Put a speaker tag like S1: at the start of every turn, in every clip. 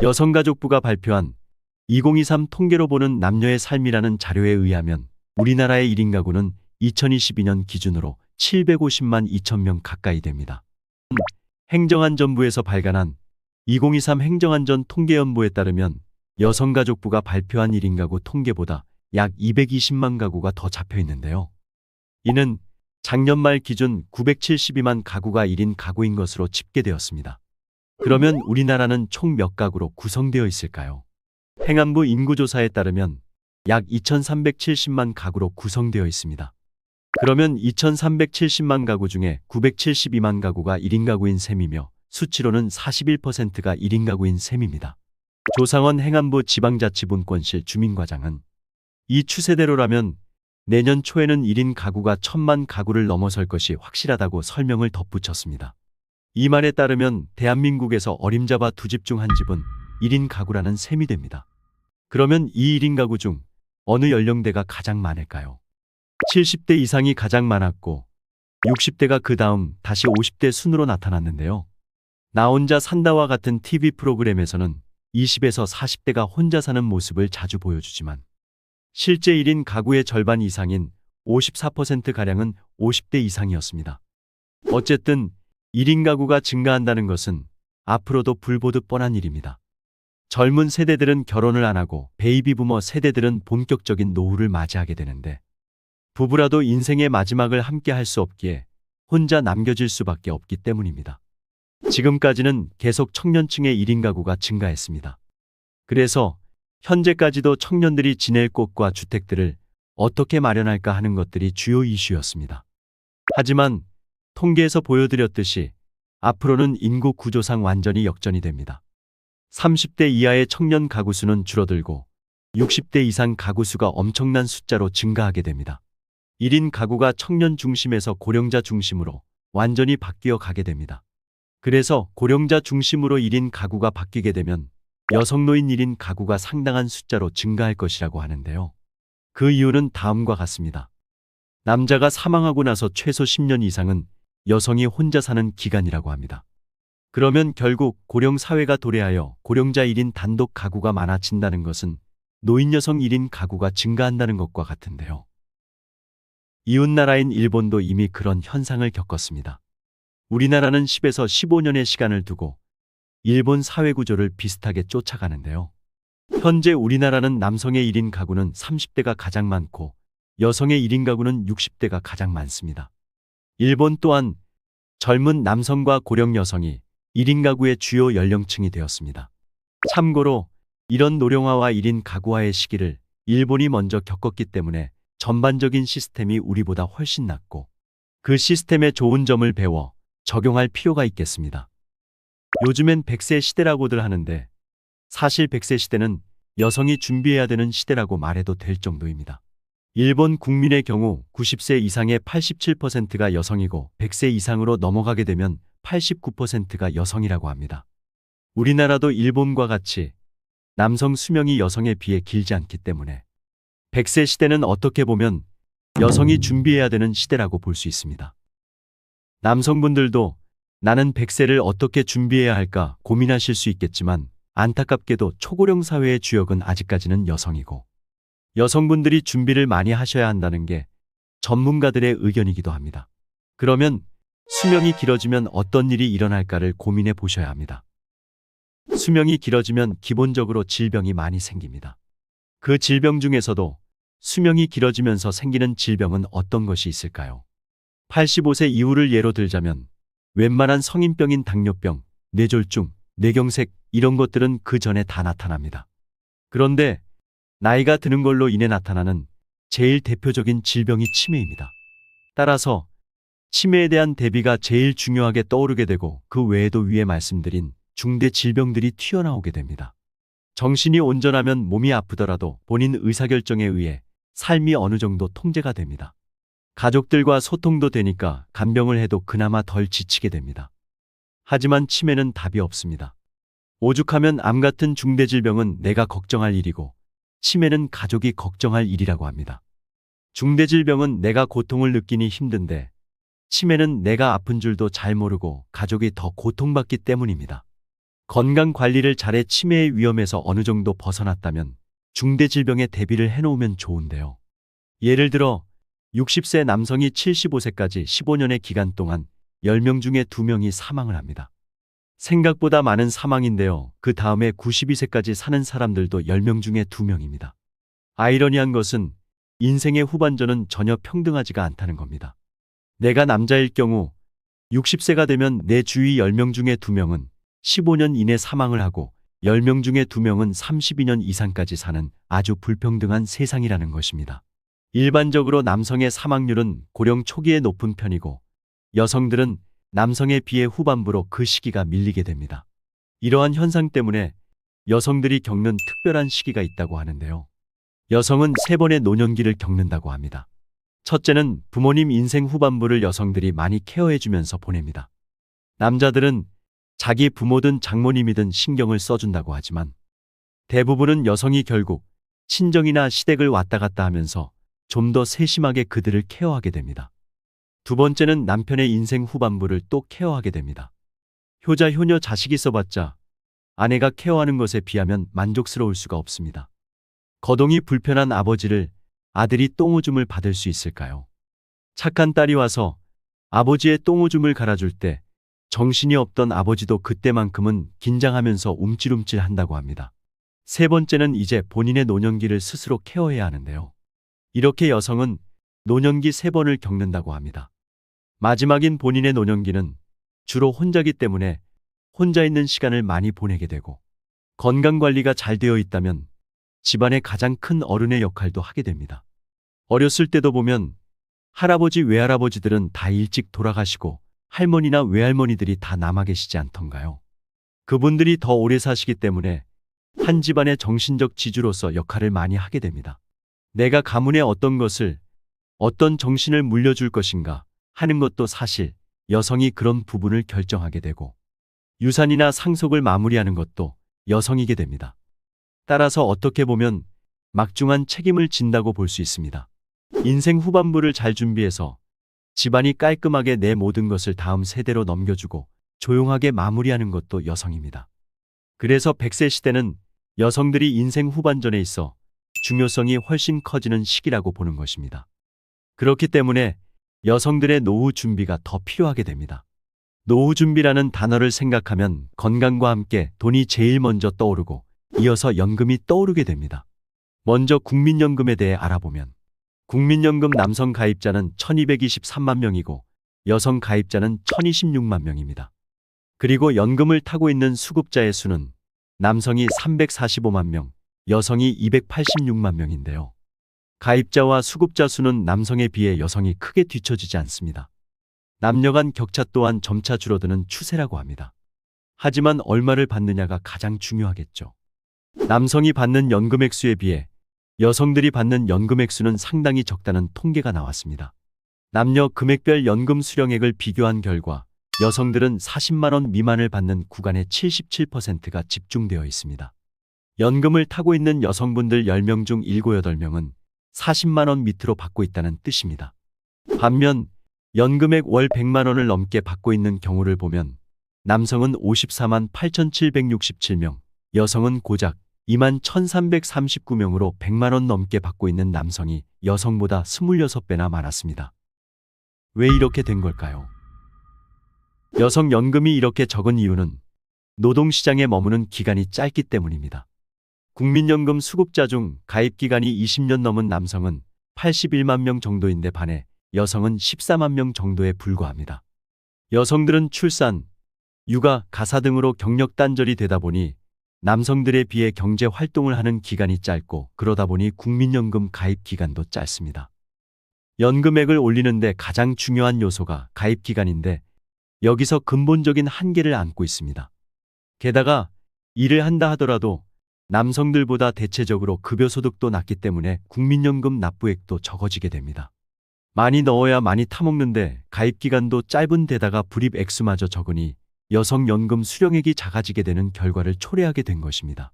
S1: 여성가족부가 발표한 2023 통계로 보는 남녀의 삶이라는 자료에 의하면 우리나라의 1인 가구는 2022년 기준으로 750만 2천 명 가까이 됩니다. 행정안전부에서 발간한 2023 행정안전 통계연보에 따르면 여성가족부가 발표한 1인 가구 통계보다 약 220만 가구가 더 잡혀 있는데요. 이는 작년 말 기준 972만 가구가 1인 가구인 것으로 집계되었습니다. 그러면 우리나라는 총 몇 가구로 구성되어 있을까요? 행안부 인구조사에 따르면 약 2370만 가구로 구성되어 있습니다. 그러면 2370만 가구 중에 972만 가구가 1인 가구인 셈이며 수치로는 41%가 1인 가구인 셈입니다. 조상원 행안부 지방자치분권실 주민과장은 이 추세대로라면 내년 초에는 1인 가구가 1000만 가구를 넘어설 것이 확실하다고 설명을 덧붙였습니다. 이 말에 따르면 대한민국에서 어림잡아 두 집 중 한 집은 1인 가구라는 셈이 됩니다. 그러면 이 1인 가구 중 어느 연령대가 가장 많을까요? 70대 이상이 가장 많았고 60대가 그 다음 다시 50대 순으로 나타났는데요. 나 혼자 산다와 같은 TV 프로그램에서는 20에서 40대가 혼자 사는 모습을 자주 보여주지만 실제 1인 가구의 절반 이상인 54%가량은 50대 이상이었습니다. 어쨌든 1인 가구가 증가한다는 것은 앞으로도 불보듯 뻔한 일입니다. 젊은 세대들은 결혼을 안 하고 베이비부머 세대들은 본격적인 노후를 맞이하게 되는데 부부라도 인생의 마지막을 함께 할 수 없기에 혼자 남겨질 수밖에 없기 때문입니다. 지금까지는 계속 청년층의 1인 가구가 증가했습니다. 그래서 현재까지도 청년들이 지낼 곳과 주택들을 어떻게 마련할까 하는 것들이 주요 이슈였습니다. 하지만 통계에서 보여드렸듯이 앞으로는 인구 구조상 완전히 역전이 됩니다. 30대 이하의 청년 가구 수는 줄어들고 60대 이상 가구 수가 엄청난 숫자로 증가하게 됩니다. 1인 가구가 청년 중심에서 고령자 중심으로 완전히 바뀌어 가게 됩니다. 그래서 고령자 중심으로 1인 가구가 바뀌게 되면 여성노인 1인 가구가 상당한 숫자로 증가할 것이라고 하는데요. 그 이유는 다음과 같습니다. 남자가 사망하고 나서 최소 10년 이상은 여성이 혼자 사는 기간이라고 합니다. 그러면 결국 고령 사회가 도래하여 고령자 1인 단독 가구가 많아진다는 것은 노인 여성 1인 가구가 증가한다는 것과 같은데요. 이웃나라인 일본도 이미 그런 현상을 겪었습니다. 우리나라는 10에서 15년의 시간을 두고 일본 사회 구조를 비슷하게 쫓아가는데요. 현재 우리나라는 남성의 1인 가구는 30대가 가장 많고 여성의 1인 가구는 60대가 가장 많습니다. 일본 또한 젊은 남성과 고령 여성이 1인 가구의 주요 연령층이 되었습니다. 참고로 이런 노령화와 1인 가구화의 시기를 일본이 먼저 겪었기 때문에 전반적인 시스템이 우리보다 훨씬 낫고 그 시스템의 좋은 점을 배워 적용할 필요가 있겠습니다. 요즘엔 100세 시대라고들 하는데 사실 100세 시대는 여성이 준비해야 되는 시대라고 말해도 될 정도입니다. 일본 국민의 경우 90세 이상의 87%가 여성이고 100세 이상으로 넘어가게 되면 89%가 여성이라고 합니다. 우리나라도 일본과 같이 남성 수명이 여성에 비해 길지 않기 때문에 100세 시대는 어떻게 보면 여성이 준비해야 되는 시대라고 볼 수 있습니다. 남성분들도 나는 100세를 어떻게 준비해야 할까 고민하실 수 있겠지만 안타깝게도 초고령 사회의 주역은 아직까지는 여성이고 여성분들이 준비를 많이 하셔야 한다는 게 전문가들의 의견이기도 합니다. 그러면 수명이 길어지면 어떤 일이 일어날까를 고민해 보셔야 합니다. 수명이 길어지면 기본적으로 질병이 많이 생깁니다. 그 질병 중에서도 수명이 길어지면서 생기는 질병은 어떤 것이 있을까요? 85세 이후를 예로 들자면 웬만한 성인병인 당뇨병, 뇌졸중, 뇌경색 이런 것들은 그 전에 다 나타납니다. 그런데 나이가 드는 걸로 인해 나타나는 제일 대표적인 질병이 치매입니다. 따라서 치매에 대한 대비가 제일 중요하게 떠오르게 되고 그 외에도 위에 말씀드린 중대 질병들이 튀어나오게 됩니다. 정신이 온전하면 몸이 아프더라도 본인 의사결정에 의해 삶이 어느 정도 통제가 됩니다. 가족들과 소통도 되니까 간병을 해도 그나마 덜 지치게 됩니다. 하지만 치매는 답이 없습니다. 오죽하면 암 같은 중대질병은 내가 걱정할 일이고 치매는 가족이 걱정할 일이라고 합니다. 중대질병은 내가 고통을 느끼니 힘든데 치매는 내가 아픈 줄도 잘 모르고 가족이 더 고통받기 때문입니다. 건강 관리를 잘해 치매의 위험에서 어느 정도 벗어났다면 중대 질병에 대비를 해놓으면 좋은데요. 예를 들어 60세 남성이 75세까지 15년의 기간 동안 10명 중에 2명이 사망을 합니다. 생각보다 많은 사망인데요. 그 다음에 92세까지 사는 사람들도 10명 중에 2명입니다. 아이러니한 것은 인생의 후반전은 전혀 평등하지가 않다는 겁니다. 내가 남자일 경우 60세가 되면 내 주위 10명 중에 2명은 15년 이내 사망을 하고 10명 중에 2명은 32년 이상까지 사는 아주 불평등한 세상이라는 것입니다. 일반적으로 남성의 사망률은 고령 초기에 높은 편이고 여성들은 남성에 비해 후반부로 그 시기가 밀리게 됩니다. 이러한 현상 때문에 여성들이 겪는 특별한 시기가 있다고 하는데요. 여성은 3번의 노년기를 겪는다고 합니다. 첫째는 부모님 인생 후반부를 여성들이 많이 케어해주면서 보냅니다. 남자들은 자기 부모든 장모님이든 신경을 써준다고 하지만 대부분은 여성이 결국 친정이나 시댁을 왔다 갔다 하면서 좀 더 세심하게 그들을 케어하게 됩니다. 두 번째는 남편의 인생 후반부를 또 케어하게 됩니다. 효자, 효녀, 자식이 있어봤자 아내가 케어하는 것에 비하면 만족스러울 수가 없습니다. 거동이 불편한 아버지를 아들이 똥오줌을 받을 수 있을까요? 착한 딸이 와서 아버지의 똥오줌을 갈아줄 때 정신이 없던 아버지도 그때만큼은 긴장하면서 움찔움찔 한다고 합니다. 세 번째는 이제 본인의 노년기를 스스로 케어해야 하는데요. 이렇게 여성은 노년기 3번을 겪는다고 합니다. 마지막인 본인의 노년기는 주로 혼자기 때문에 혼자 있는 시간을 많이 보내게 되고 건강관리가 잘 되어 있다면 집안의 가장 큰 어른의 역할도 하게 됩니다. 어렸을 때도 보면 할아버지, 외할아버지들은 다 일찍 돌아가시고 할머니나 외할머니들이 다 남아 계시지 않던가요? 그분들이 더 오래 사시기 때문에 한 집안의 정신적 지주로서 역할을 많이 하게 됩니다. 내가 가문에 어떤 것을, 어떤 정신을 물려줄 것인가 하는 것도 사실 여성이 그런 부분을 결정하게 되고 유산이나 상속을 마무리하는 것도 여성이게 됩니다. 따라서 어떻게 보면 막중한 책임을 진다고 볼 수 있습니다. 인생 후반부를 잘 준비해서 집안이 깔끔하게 내 모든 것을 다음 세대로 넘겨주고 조용하게 마무리하는 것도 여성입니다. 그래서 100세 시대는 여성들이 인생 후반전에 있어 중요성이 훨씬 커지는 시기라고 보는 것입니다. 그렇기 때문에 여성들의 노후 준비가 더 필요하게 됩니다. 노후 준비라는 단어를 생각하면 건강과 함께 돈이 제일 먼저 떠오르고 이어서 연금이 떠오르게 됩니다. 먼저 국민연금에 대해 알아보면 국민연금 남성 가입자는 1223만 명이고 여성 가입자는 1026만 명입니다. 그리고 연금을 타고 있는 수급자의 수는 남성이 345만 명, 여성이 286만 명인데요. 가입자와 수급자 수는 남성에 비해 여성이 크게 뒤처지지 않습니다. 남녀 간 격차 또한 점차 줄어드는 추세라고 합니다. 하지만 얼마를 받느냐가 가장 중요하겠죠. 남성이 받는 연금 액수에 비해 여성들이 받는 연금 액수는 상당히 적다는 통계가 나왔습니다. 남녀 금액별 연금 수령액을 비교한 결과 여성들은 40만 원 미만을 받는 구간의 77%가 집중되어 있습니다. 연금을 타고 있는 여성분들 10명 중 7, 8명은 40만 원 밑으로 받고 있다는 뜻입니다. 반면 연금액 월 100만 원을 넘게 받고 있는 경우를 보면 남성은 54만 8,767명, 여성은 고작 2만 1,339명으로 100만 원 넘게 받고 있는 남성이 여성보다 26배나 많았습니다. 왜 이렇게 된 걸까요? 여성 연금이 이렇게 적은 이유는 노동시장에 머무는 기간이 짧기 때문입니다. 국민연금 수급자 중 가입 기간이 20년 넘은 남성은 81만 명 정도인데 반해 여성은 14만 명 정도에 불과합니다. 여성들은 출산, 육아, 가사 등으로 경력 단절이 되다 보니 남성들에 비해 경제 활동을 하는 기간이 짧고 그러다 보니 국민연금 가입 기간도 짧습니다. 연금액을 올리는데 가장 중요한 요소가 가입 기간인데 여기서 근본적인 한계를 안고 있습니다. 게다가 일을 한다 하더라도 남성들보다 대체적으로 급여소득도 낮기 때문에 국민연금 납부액도 적어지게 됩니다. 많이 넣어야 많이 타먹는데 가입기간도 짧은 데다가 불입 액수마저 적으니 여성연금 수령액이 작아지게 되는 결과를 초래하게 된 것입니다.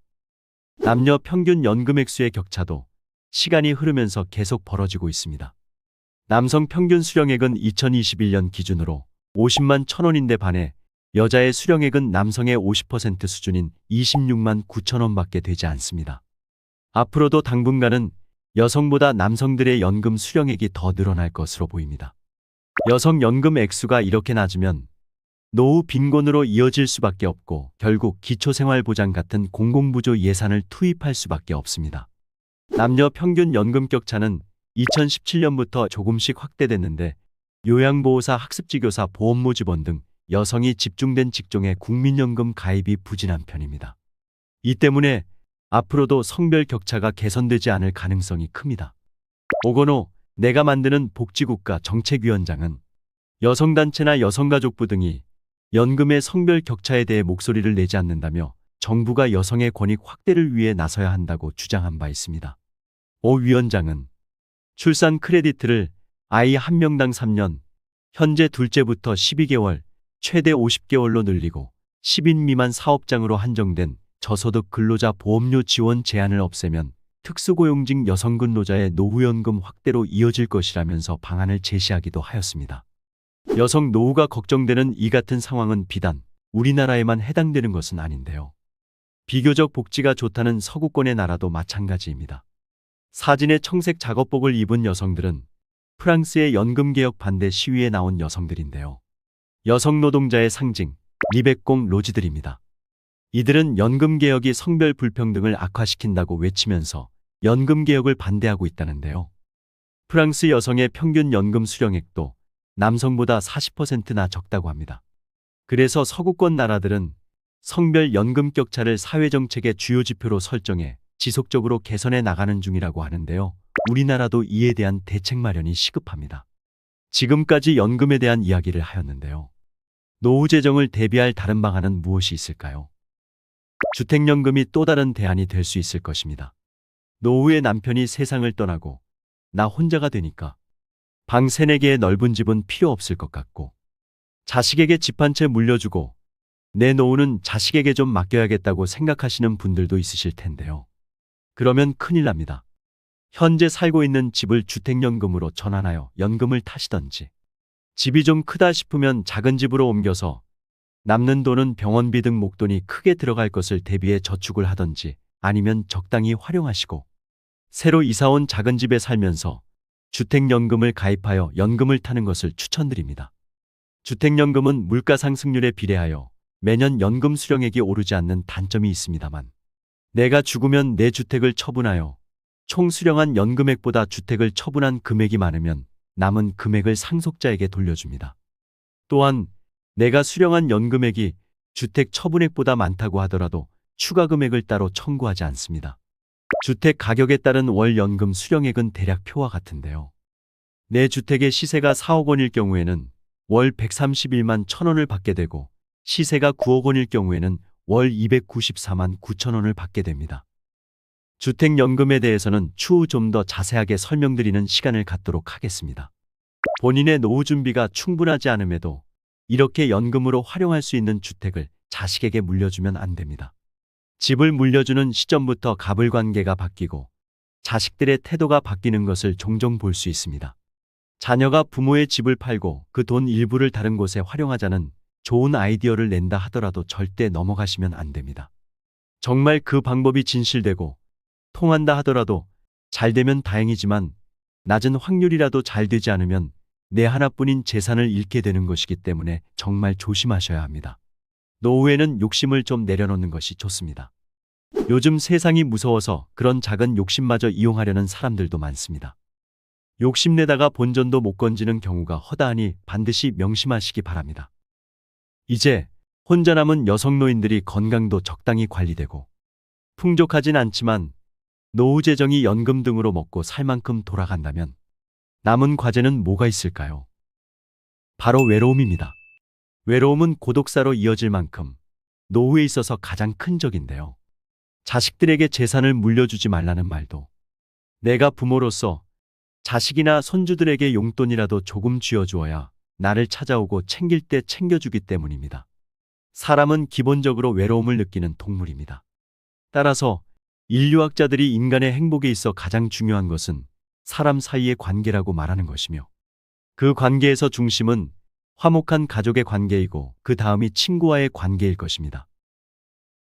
S1: 남녀 평균 연금 액수의 격차도 시간이 흐르면서 계속 벌어지고 있습니다. 남성 평균 수령액은 2021년 기준으로 50만 1,000원인데 반해 여자의 수령액은 남성의 50% 수준인 26만 9천 원밖에 되지 않습니다. 앞으로도 당분간은 여성보다 남성들의 연금 수령액이 더 늘어날 것으로 보입니다. 여성 연금 액수가 이렇게 낮으면 노후 빈곤으로 이어질 수밖에 없고 결국 기초생활보장 같은 공공부조 예산을 투입할 수밖에 없습니다. 남녀 평균 연금 격차는 2017년부터 조금씩 확대됐는데 요양보호사, 학습지교사, 보험모집원 등 여성이 집중된 직종의 국민연금 가입이 부진한 편입니다. 이 때문에 앞으로도 성별 격차가 개선되지 않을 가능성이 큽니다. 오건호 내가 만드는 복지국가 정책위원장은 여성단체나 여성가족부 등이 연금의 성별 격차에 대해 목소리를 내지 않는다며 정부가 여성의 권익 확대를 위해 나서야 한다고 주장한 바 있습니다. 오 위원장은 출산 크레디트를 아이 한 명당 3년, 현재 둘째부터 12개월, 최대 50개월로 늘리고 10인 미만 사업장으로 한정된 저소득 근로자 보험료 지원 제한을 없애면 특수고용직 여성 근로자의 노후연금 확대로 이어질 것이라면서 방안을 제시하기도 하였습니다. 여성 노후가 걱정되는 이 같은 상황은 비단 우리나라에만 해당되는 것은 아닌데요. 비교적 복지가 좋다는 서구권의 나라도 마찬가지입니다. 사진에 청색 작업복을 입은 여성들은 프랑스의 연금개혁 반대 시위에 나온 여성들인데요. 여성 노동자의 상징, 리베공 로지들입니다. 이들은 연금개혁이 성별 불평등을 악화시킨다고 외치면서 연금개혁을 반대하고 있다는데요. 프랑스 여성의 평균 연금 수령액도 남성보다 40%나 적다고 합니다. 그래서 서구권 나라들은 성별 연금 격차를 사회정책의 주요 지표로 설정해 지속적으로 개선해 나가는 중이라고 하는데요. 우리나라도 이에 대한 대책 마련이 시급합니다. 지금까지 연금에 대한 이야기를 하였는데요. 노후 재정을 대비할 다른 방안은 무엇이 있을까요? 주택연금이 또 다른 대안이 될 수 있을 것입니다. 노후에 남편이 세상을 떠나고 나 혼자가 되니까 방 3, 4개의 넓은 집은 필요 없을 것 같고 자식에게 집 한 채 물려주고 내 노후는 자식에게 좀 맡겨야겠다고 생각하시는 분들도 있으실 텐데요. 그러면 큰일 납니다. 현재 살고 있는 집을 주택연금으로 전환하여 연금을 타시던지 집이 좀 크다 싶으면 작은 집으로 옮겨서 남는 돈은 병원비 등 목돈이 크게 들어갈 것을 대비해 저축을 하던지 아니면 적당히 활용하시고 새로 이사온 작은 집에 살면서 주택연금을 가입하여 연금을 타는 것을 추천드립니다. 주택연금은 물가 상승률에 비례하여 매년 연금 수령액이 오르지 않는 단점이 있습니다만 내가 죽으면 내 주택을 처분하여 총 수령한 연금액보다 주택을 처분한 금액이 많으면 남은 금액을 상속자에게 돌려줍니다. 또한 내가 수령한 연금액이 주택 처분액보다 많다고 하더라도 추가 금액을 따로 청구하지 않습니다. 주택 가격에 따른 월 연금 수령액은 대략 표와 같은데요. 내 주택의 시세가 4억 원일 경우에는 월 131만 1,000원을 받게 되고 시세가 9억 원일 경우에는 월 294만 9천 원을 받게 됩니다. 주택연금에 대해서는 추후 좀 더 자세하게 설명드리는 시간을 갖도록 하겠습니다. 본인의 노후 준비가 충분하지 않음에도 이렇게 연금으로 활용할 수 있는 주택을 자식에게 물려주면 안 됩니다. 집을 물려주는 시점부터 갑을관계가 바뀌고 자식들의 태도가 바뀌는 것을 종종 볼 수 있습니다. 자녀가 부모의 집을 팔고 그 돈 일부를 다른 곳에 활용하자는 좋은 아이디어를 낸다 하더라도 절대 넘어가시면 안 됩니다. 정말 그 방법이 진실되고 통한다 하더라도 잘 되면 다행이지만 낮은 확률이라도 잘 되지 않으면 내 하나뿐인 재산을 잃게 되는 것이기 때문에 정말 조심하셔야 합니다. 노후에는 욕심을 좀 내려놓는 것이 좋습니다. 요즘 세상이 무서워서 그런 작은 욕심마저 이용하려는 사람들도 많습니다. 욕심내다가 본전도 못 건지는 경우가 허다하니 반드시 명심하시기 바랍니다. 이제 혼자 남은 여성 노인들이 건강도 적당히 관리되고 풍족하진 않지만 노후 재정이 연금 등으로 먹고 살 만큼 돌아간다면 남은 과제는 뭐가 있을까요? 바로 외로움입니다. 외로움은 고독사로 이어질 만큼 노후에 있어서 가장 큰 적인데요. 자식들에게 재산을 물려주지 말라는 말도 내가 부모로서 자식이나 손주들에게 용돈이라도 조금 쥐어주어야 나를 찾아오고 챙길 때 챙겨주기 때문입니다. 사람은 기본적으로 외로움을 느끼는 동물입니다. 따라서 인류학자들이 인간의 행복에 있어 가장 중요한 것은 사람 사이의 관계라고 말하는 것이며 그 관계에서 중심은 화목한 가족의 관계이고 그 다음이 친구와의 관계일 것입니다.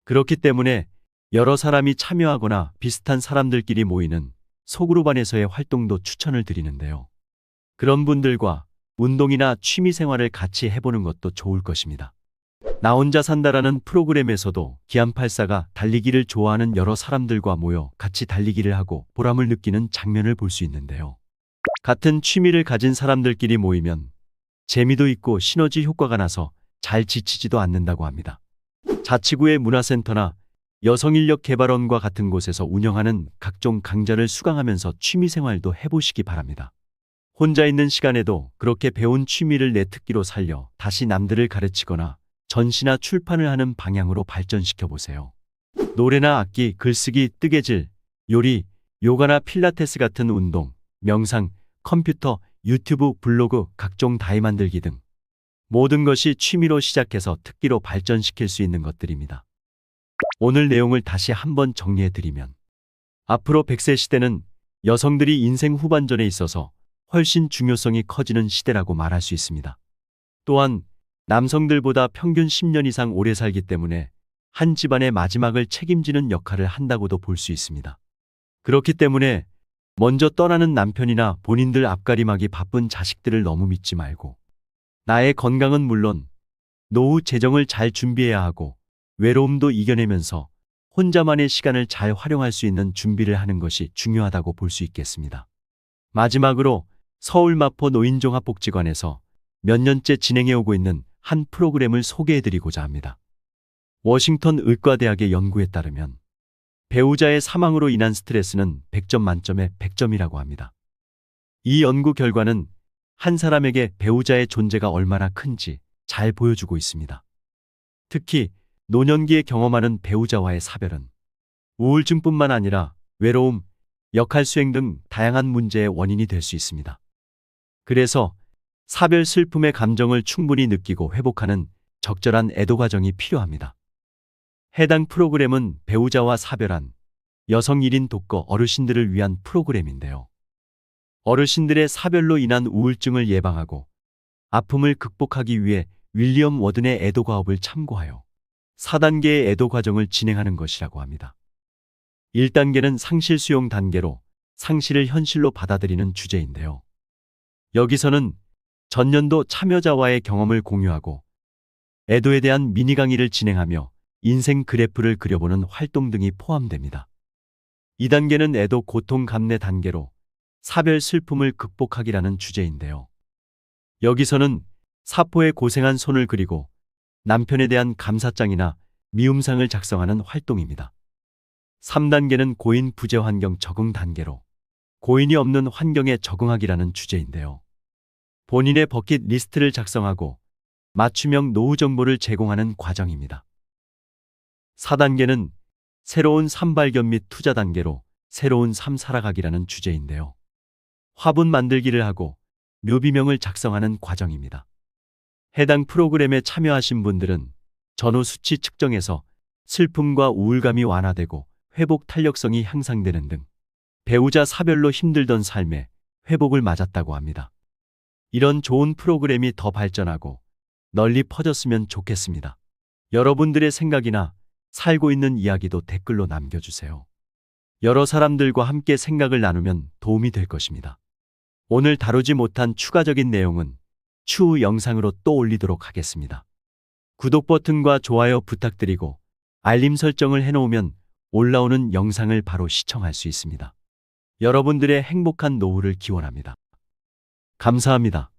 S1: 그렇기 때문에 여러 사람이 참여하거나 비슷한 사람들끼리 모이는 소그룹 안에서의 활동도 추천을 드리는데요. 그런 분들과 운동이나 취미 생활을 같이 해보는 것도 좋을 것입니다. 나 혼자 산다라는 프로그램에서도 기안84가 달리기를 좋아하는 여러 사람들과 모여 같이 달리기를 하고 보람을 느끼는 장면을 볼 수 있는데요. 같은 취미를 가진 사람들끼리 모이면 재미도 있고 시너지 효과가 나서 잘 지치지도 않는다고 합니다. 자치구의 문화센터나 여성인력개발원과 같은 곳에서 운영하는 각종 강좌를 수강하면서 취미생활도 해보시기 바랍니다. 혼자 있는 시간에도 그렇게 배운 취미를 내 특기로 살려 다시 남들을 가르치거나 전시나 출판을 하는 방향으로 발전시켜 보세요. 노래나 악기, 글쓰기, 뜨개질, 요리, 요가나 필라테스 같은 운동, 명상, 컴퓨터, 유튜브, 블로그, 각종 다이 만들기 등 모든 것이 취미로 시작해서 특기로 발전시킬 수 있는 것들입니다. 오늘 내용을 다시 한번 정리해 드리면 앞으로 100세 시대는 여성들이 인생 후반전에 있어서 훨씬 중요성이 커지는 시대라고 말할 수 있습니다. 또한 남성들보다 평균 10년 이상 오래 살기 때문에 한 집안의 마지막을 책임지는 역할을 한다고도 볼 수 있습니다. 그렇기 때문에 먼저 떠나는 남편이나 본인들 앞가림하기 바쁜 자식들을 너무 믿지 말고 나의 건강은 물론 노후 재정을 잘 준비해야 하고 외로움도 이겨내면서 혼자만의 시간을 잘 활용할 수 있는 준비를 하는 것이 중요하다고 볼 수 있겠습니다. 마지막으로 서울 마포 노인종합복지관에서 몇 년째 진행해오고 있는 한 프로그램을 소개해드리고자 합니다. 워싱턴 의과대학의 연구에 따르면 배우자의 사망으로 인한 스트레스는 100점 만점에 100점이라고 합니다. 이 연구 결과는 한 사람에게 배우자의 존재가 얼마나 큰지 잘 보여주고 있습니다. 특히 노년기에 경험하는 배우자와의 사별은 우울증뿐만 아니라 외로움, 역할 수행 등 다양한 문제의 원인이 될 수 있습니다. 그래서 사별 슬픔의 감정을 충분히 느끼고 회복하는 적절한 애도 과정이 필요합니다. 해당 프로그램은 배우자와 사별한 여성 1인 독거 어르신들을 위한 프로그램인데요. 어르신들의 사별로 인한 우울증을 예방하고 아픔을 극복하기 위해 윌리엄 워든의 애도 과업을 참고하여 4단계의 애도 과정을 진행하는 것이라고 합니다. 1단계는 상실 수용 단계로 상실을 현실로 받아들이는 주제인데요. 여기서는 전년도 참여자와의 경험을 공유하고 애도에 대한 미니 강의를 진행하며 인생 그래프를 그려보는 활동 등이 포함됩니다. 2단계는 애도 고통 감내 단계로 사별 슬픔을 극복하기라는 주제인데요. 여기서는 사포에 고생한 손을 그리고 남편에 대한 감사장이나 미움상을 작성하는 활동입니다. 3단계는 고인 부재 환경 적응 단계로 고인이 없는 환경에 적응하기라는 주제인데요. 본인의 버킷 리스트를 작성하고 맞춤형 노후 정보를 제공하는 과정입니다. 4단계는 새로운 삶 발견 및 투자 단계로 새로운 삶 살아가기라는 주제인데요. 화분 만들기를 하고 묘비명을 작성하는 과정입니다. 해당 프로그램에 참여하신 분들은 전후 수치 측정에서 슬픔과 우울감이 완화되고 회복 탄력성이 향상되는 등 배우자 사별로 힘들던 삶에 회복을 맞았다고 합니다. 이런 좋은 프로그램이 더 발전하고 널리 퍼졌으면 좋겠습니다. 여러분들의 생각이나 살고 있는 이야기도 댓글로 남겨주세요. 여러 사람들과 함께 생각을 나누면 도움이 될 것입니다. 오늘 다루지 못한 추가적인 내용은 추후 영상으로 또 올리도록 하겠습니다. 구독 버튼과 좋아요 부탁드리고 알림 설정을 해놓으면 올라오는 영상을 바로 시청할 수 있습니다. 여러분들의 행복한 노후를 기원합니다. 감사합니다.